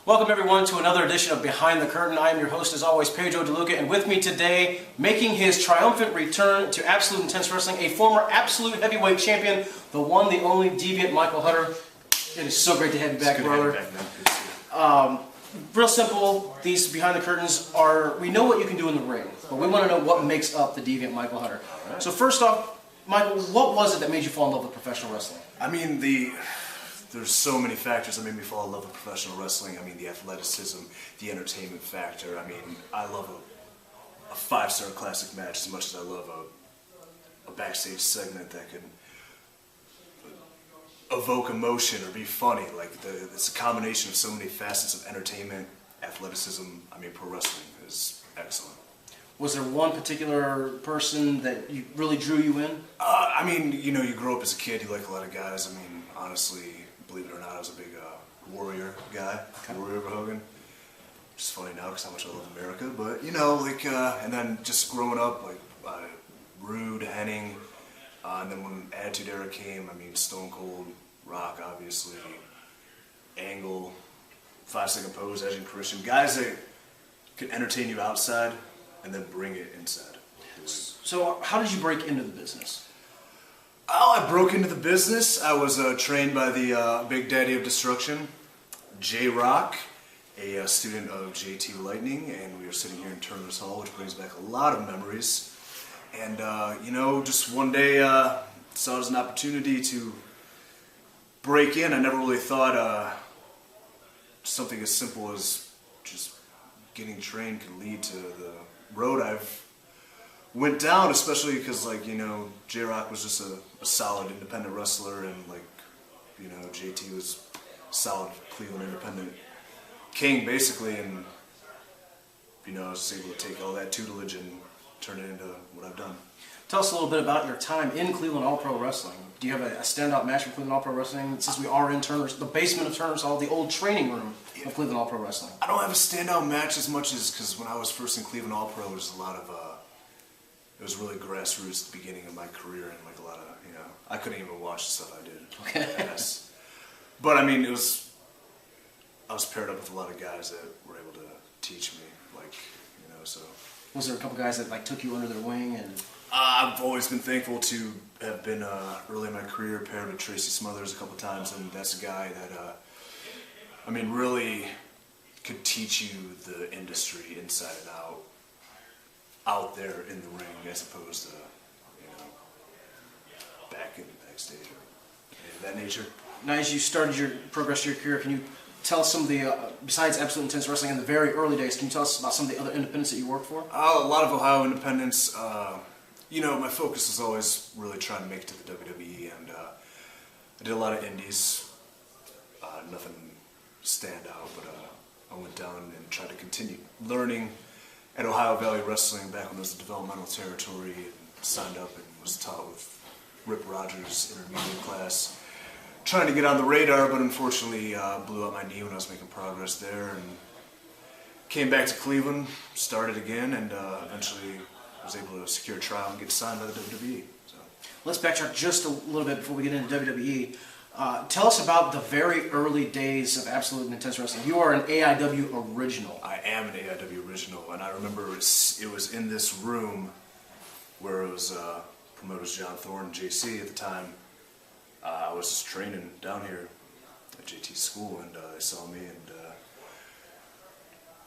Welcome everyone to another edition of Behind the Curtain. I am your host as always, Pedro, DeLuca, and with me today, making his triumphant return to Absolute Intense Wrestling, a former Absolute Heavyweight Champion, the one, the only Deviant Michael Hutter. It is so great to have you back, brother. Real simple, these Behind the Curtains are, we know what you can do in the ring, but we want to know what makes up the Deviant Michael Hutter. Right. So first off, Michael, what was it that made you fall in love with professional wrestling? I mean, there's so many factors that made me fall in love with professional wrestling. I mean, the athleticism, the entertainment factor. I mean, I love a five-star classic match as much as I love a backstage segment that can evoke emotion or be funny. Like, it's a combination of so many facets of entertainment, athleticism. I mean, pro wrestling is excellent. Was there one particular person that really drew you in? I mean, you know, you grow up as a kid, you like a lot of guys. I mean, honestly, believe it or not, I was a big Warrior guy, Warrior Hogan. Which is funny now because how much I love America. But, you know, like, and then just growing up, like, Rude, Henning, and then when Attitude Era came, I mean, Stone Cold, Rock, obviously, Angle, 5 Second Pose, Edge and Christian. Guys that could entertain you outside and then bring it inside. So how did you break into the business? Oh, I broke into the business. I was trained by the Big Daddy of Destruction, J-Rock, a student of JT Lightning, and we were sitting here in Turner's Hall, which brings back a lot of memories. And, you know, just one day saw it as an opportunity to break in. I never really thought something as simple as just getting trained could lead to the road I've went down, especially because, like, you know, J-Rock was just a solid independent wrestler, and, like, you know, JT was a solid Cleveland independent king, basically, and, you know, I was able to take all that tutelage and turn it into what I've done. Tell us a little bit about your time in Cleveland All-Pro Wrestling. Do you have a standout match for Cleveland All-Pro Wrestling? Since we are in Turner's, the basement of Turner's Hall, the old training room of Cleveland All-Pro Wrestling. I don't have a standout match as much as, because when I was first in Cleveland All-Pro, there was a lot of, it was really grassroots at the beginning of my career, and like a lot of, you know, I couldn't even watch the stuff I did. Okay. Yes. But I mean, I was paired up with a lot of guys that were able to teach me, like, you know, so. Was there a couple guys that like took you under their wing? And I've always been thankful to have been early in my career paired with Tracy Smothers a couple times, and that's a guy that, I mean, really could teach you the industry inside and out there in the ring, as opposed to, you know, back in the backstage or anything of that nature. Now, as you started your progress your career, can you tell us some of the, besides Absolute Intense Wrestling in the very early days, can you tell us about some of the other independents that you worked for? A lot of Ohio independents. You know, my focus is always really trying to make it to the WWE, and I did a lot of indies. Nothing stand out, but I went down and tried to continue learning at Ohio Valley Wrestling back when it was a developmental territory, and signed up and was taught with Rip Rogers' intermediate class. Trying to get on the radar, but unfortunately blew out my knee when I was making progress there, and came back to Cleveland, started again, and eventually was able to secure a trial and get signed by the WWE. So. Let's backtrack just a little bit before we get into WWE. Tell us about the very early days of Absolute and Intense Wrestling. You are an AIW original. I am an AIW original, and I remember it was in this room where it was promoters John Thorne and JC at the time. I was just training down here at JT's school, and they saw me and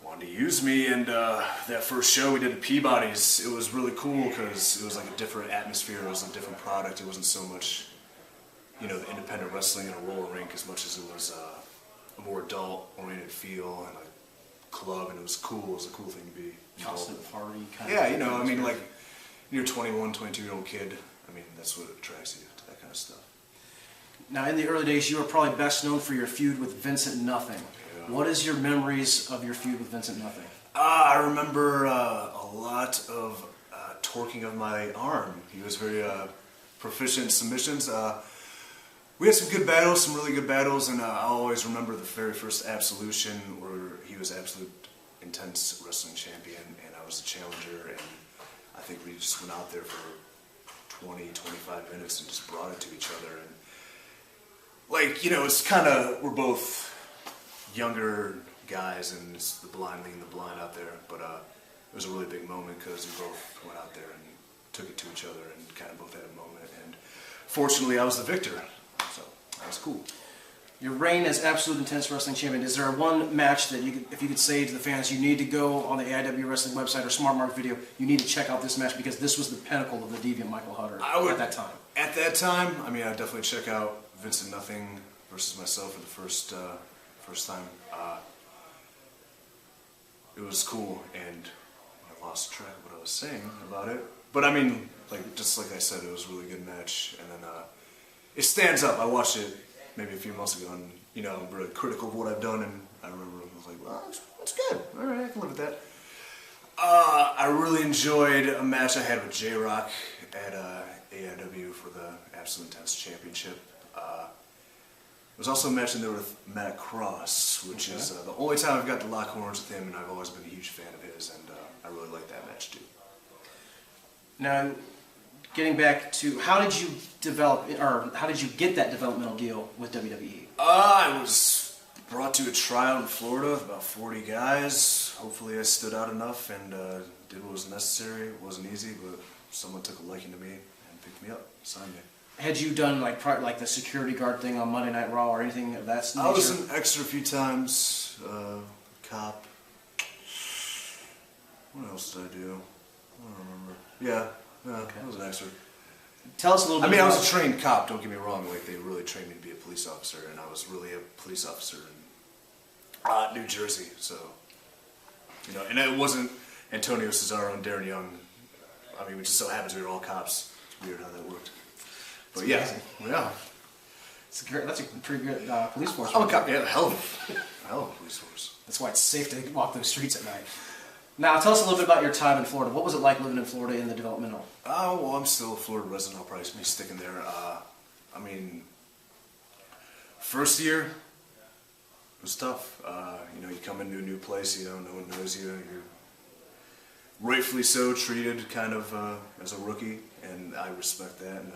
wanted to use me. And that first show we did at Peabody's, it was really cool because it was like a different atmosphere. It was a different product. It wasn't so much, you know, the independent wrestling in a roller rink as much as it was a more adult-oriented feel and a club, and it was cool. It was a cool thing to be involved Constant party kind of. Yeah, of. you know, I mean, like, you're a 21, 22-year-old kid. I mean, that's what attracts you to that kind of stuff. Now, in the early days, you were probably best known for your feud with Vincent Nothing. Yeah. What is your memories of your feud with Vincent Nothing? I remember a lot of torquing of my arm. He was very proficient in submissions. We had some good battles, some really good battles, and I always remember the very first Absolution where he was Absolute Intense Wrestling Champion, and I was the challenger, and I think we just went out there for 20, 25 minutes and just brought it to each other. And like, you know, it's kind of, we're both younger, guys, and it's the blind leading the blind out there. But it was a really big moment because we both went out there and took it to each other and kind of both had a moment. And fortunately, I was the victor, so that was cool. Your reign as Absolute Intense Wrestling Champion, is there one match that if you could say to the fans, you need to go on the AIW Wrestling website or Smart Mark video, you need to check out this match because this was the pinnacle of the Deviant Michael Hutter at that time? At that time, I mean, I'd definitely check out Vincent Nothing versus myself for the first time. It was cool, and I lost track of what I was saying about it. But I mean, just like I said, it was a really good match, and then it stands up. I watched it maybe a few months ago, and I'm really critical of what I've done, and I remember I was like, well, that's good. All right, I can live with that. I really enjoyed a match I had with J-Rock at AIW for the Absolute Intense Championship. There was also a match in there with Matt Cross, which is the only time I've got to lock horns with him, and I've always been a huge fan of his, and I really like that match too. Now, getting back to how did you get that developmental deal with WWE? I was brought to a tryout in Florida with about 40 guys. Hopefully I stood out enough and did what was necessary. It wasn't easy, but someone took a liking to me and picked me up, signed me. Had you done like the security guard thing on Monday Night Raw or anything of that nature? I was an extra a few times, cop. What else did I do? I don't remember. Yeah, okay. I was an extra. Tell us a little bit. I mean, I was a trained cop, don't get me wrong. They really trained me to be a police officer, and I was really a police officer in New Jersey, so, and it wasn't Antonio Cesaro and Darren Young. I mean, we just so happens we were all cops. It's weird how that worked. But yeah. That's a pretty good police force. I'm a cop, yeah, hell of a police force. That's why it's safe to walk those streets at night. Now, tell us a little bit about your time in Florida. What was it like living in Florida in the developmental? Oh, well, I'm still a Florida resident. I'll probably be sticking there. I mean, first year, it was tough. You come into a new place, no one knows you. You're rightfully so treated kind of as a rookie, and I respect that, and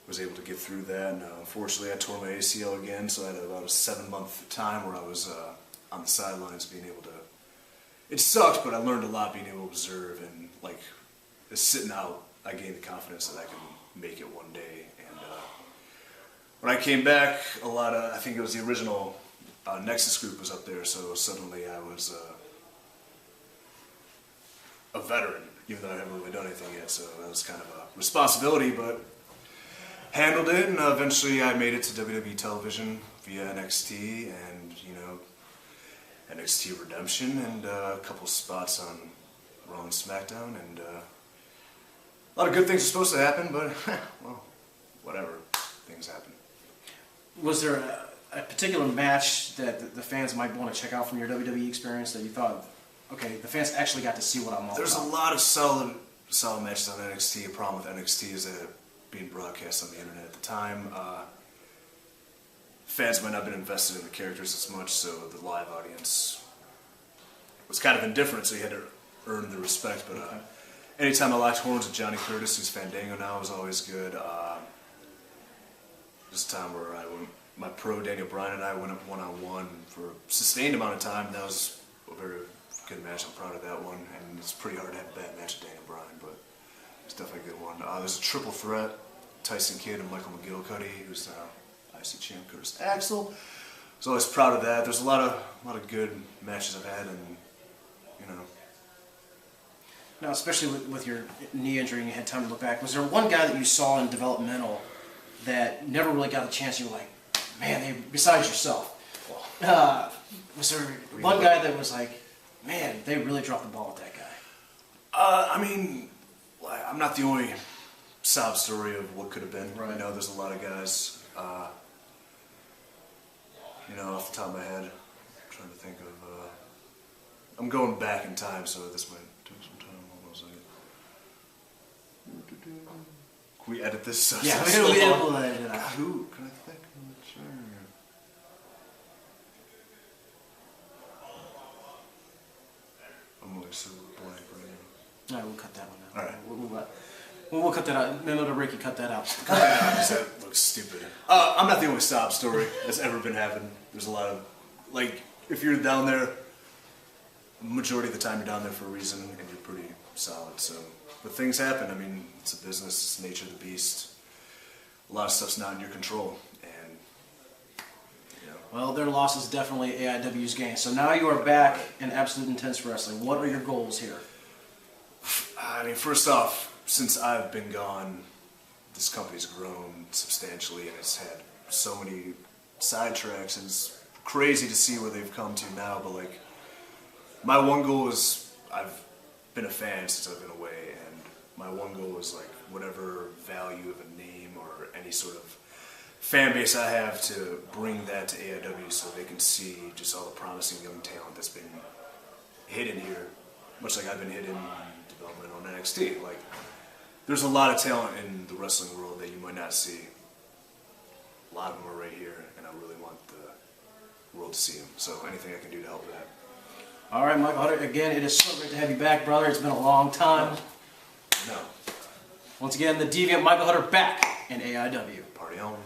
was able to get through that. And unfortunately, I tore my ACL again, so I had about a 7-month time where I was on the sidelines being able to. It sucked, but I learned a lot being able to observe, and sitting out, I gained the confidence that I can make it one day. And when I came back, I think it was the original Nexus group was up there, so suddenly I was a veteran, even though I haven't really done anything yet, so that was kind of a responsibility, but handled it, and eventually I made it to WWE television via NXT, and NXT Redemption, and a couple spots on Raw and SmackDown, and a lot of good things are supposed to happen, but well, whatever, things happen. Was there a particular match that the fans might want to check out from your WWE experience that you thought, okay, the fans actually got to see what I'm all about? There's a lot of solid matches on NXT. A problem with NXT is that being broadcast on the internet at the time, fans might not have been invested in the characters as much, so the live audience was kind of indifferent, so you had to earn the respect. But anytime I locked horns with Johnny Curtis, who's Fandango now, was always good. This time where my pro Daniel Bryan and I went up one-on-one for a sustained amount of time. That was a very good match. I'm proud of that one, and it's pretty hard to have a bad match with Daniel Bryan, but it's definitely a good one. There's a triple threat, Tyson Kidd and Michael McGillicuddy, who's IC champ Curtis Axel. I was always proud of that. There's a lot of good matches I've had, and Now, especially with your knee injury and you had time to look back, was there one guy that you saw in developmental that never really got the chance? You were like, man, besides yourself, was there one guy that was like, man, they really dropped the ball with that guy? I mean, I'm not the only sob story of what could have been. Right. There's a lot of guys. Off the top of my head, I'm trying to think of. I'm going back in time, so this might take some time. Hold on a second. Can we edit this? Yeah, we'll edit it out. Who can I think? Sure. I'm like so blank right now. All right, we'll cut that one out. All right. We'll cut that out. Memo to Ricky, cut that out. That looks stupid. I'm not the only sob story that's ever been happening. There's a lot of, if you're down there, majority of the time you're down there for a reason, and you're pretty solid. So, but things happen. I mean, it's a business. It's the nature of the beast. A lot of stuff's not in your control, and you know. Well, their loss is definitely AIW's gain. So now you are back in Absolute Intense Wrestling. What are your goals here? I mean, first off, since I've been gone, this company's grown substantially, and it's had so many sidetracks, and it's crazy to see where they've come to now. But like, my one goal is, I've been a fan since I've been away, and my one goal is like whatever value of a name or any sort of fan base I have to bring that to AIW so they can see just all the promising young talent that's been hidden here, much like I've been hidden in development on NXT. Like, there's a lot of talent in the wrestling world that you might not see. A lot of them are right here, and I really want the world to see them. So anything I can do to help with that. All right, Michael Hutter, again, it is so great to have you back, brother. It's been a long time. No. Once again, the Deviant Michael Hutter back in AIW. Party on.